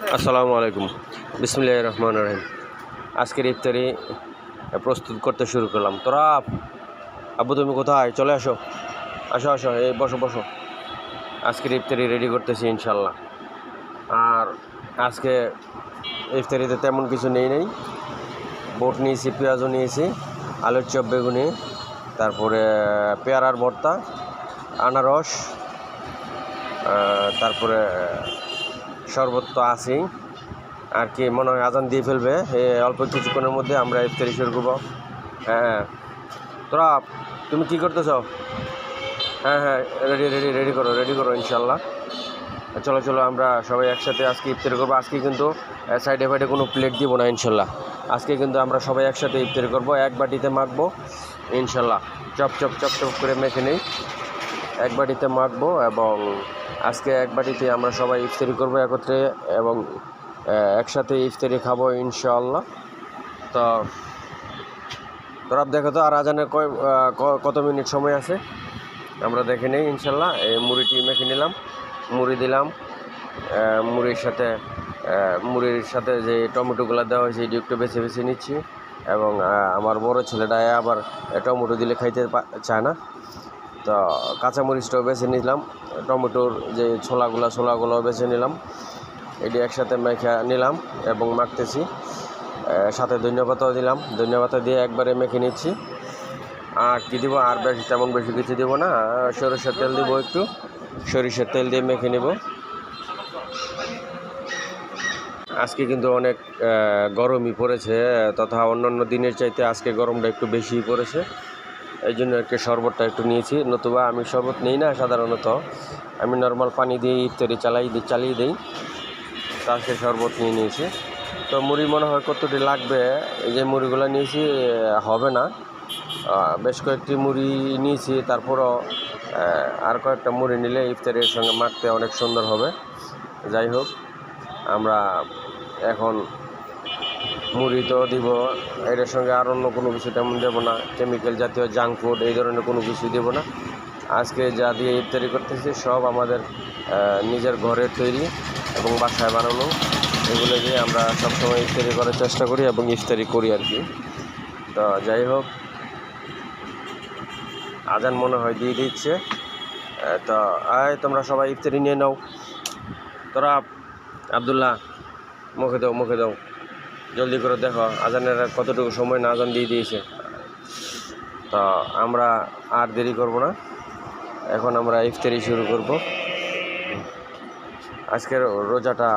আসসালামু আলাইকুম। বিসমিল্লাহির রহমানির রহিম। আজকের ইফতারি প্রস্তুত করতে শুরু করলাম। তোরা আব্বু তুমি কোথায়? চলে আসো, আসো আসো, এই বসো বসো। আজকের ইফতারি রেডি করতেছি ইনশাল্লাহ। আর আজকে ইফতারিতে তেমন কিছু নেই। বোট নিয়েছি, পেঁয়াজও নিয়েছি, আলুর চপ, বেগুনি, তারপরে পেয়ারার ভর্তা, আনারস, তারপরে শরবত তো আছেই। আর কি মনে হয় আজান দিয়ে ফেলবে, অল্প কিছুক্ষণের মধ্যে আমরা ইফতারি শুরু করবো। হ্যাঁ, তোরা তুমি কী করতেছ? হ্যাঁ হ্যাঁ, রেডি করো ইনশাল্লাহ। চলো চলো, আমরা সবাই একসাথে আজকে ইফতারি করবো। আজকে কিন্তু সাইডে ফাইডে কোনো প্লেট দিব না ইনশাল্লাহ। আজকে কিন্তু আমরা সবাই একসাথে ইফতারি করবো, এক বাটিতে মাখবো ইনশাল্লাহ। চপ চপ চপ চপ করে মেখে নেই, এক বাটিতে মাখবো এবং আজকে এক বাটিতে আমরা সবাই ইফতারি করবো একত্রে এবং একসাথে ইফতারি খাবো ইনশাআল্লাহ। তো তোরা দেখো তো আর আজানের কত মিনিট সময় আছে, আমরা দেখে নেই ইনশাল্লাহ। এই মুড়িটি মেখে নিলাম, মুড়ি দিলাম, মুড়ির সাথে যে টমেটোগুলো দেওয়া হয়েছে এটি একটু বেছে বেছে নিচ্ছি এবং আমার বড় ছেলেটা আবার টমেটো দিলে খাইতে চায় না, তো কাঁচামরিচটাও বেছে নিলাম, টমেটোর যে ছোলাগুলো বেছে নিলাম, এটি একসাথে মেখে নিলাম এবং মাখতেছি। সাথে ধন্যপাতাও দিলাম, ধন্যপাতা দিয়ে একবারে মেখে নিচ্ছি। আর কী দিব, আর তেমন বেশি কিছু দেবো না, সরিষার তেল দিব, একটু সরিষার তেল দিয়ে মেখে নেব। আজকে কিন্তু অনেক গরমই পড়েছে, তথা অন্যান্য দিনের চাইতে আজকে গরমটা একটু বেশিই পড়েছে। এই জন্য একটু শরবতটা একটু নিয়েছি, নতুবা আমি শরবত নিই না সাধারণত, আমি নর্মাল পানি দিয়ে ইফতারি চালিয়ে দিই। আজকে শরবত নিয়েছি। তো মুড়ি মনে হয় কতটি লাগবে, এই যে মুড়িগুলো নিয়েছি হবে না, বেশ কয়েকটি মুড়ি নিয়েছি, তারপরও আর কয়েকটা মুড়ি নিলে ইফতারের সঙ্গে মাখতে অনেক সুন্দর হবে। যাই হোক, আমরা এখন মুড়ি তো দিব, এটার সঙ্গে আর অন্য কোনো কিছু তেমন দেবো না, কেমিক্যাল জাতীয় জাঙ্ক ফুড এই ধরনের কোনো কিছু দেবো না। আজকে যা দিয়ে ইফতারি করতেছি সব আমাদের নিজের ঘরে তৈরি এবং বাসায় বানানো, এগুলো দিয়ে আমরা সবসময় ইফতারি করার চেষ্টা করি এবং ইফতারি করি আর কি। তো যাই হোক, আজান মনে হয় দিয়ে দিচ্ছে, তো তোমরা সবাই ইফতারি নিয়ে নাও। তোরা আবদুল্লাহ মুখে দাও, জলদি করে দেখো আজানের কতটুকু সময় না, আজান দিয়ে দিয়েছে। তো আমরা আর দেরি করব না, এখন আমরা ইফতারি শুরু করব। আজকের রোজাটা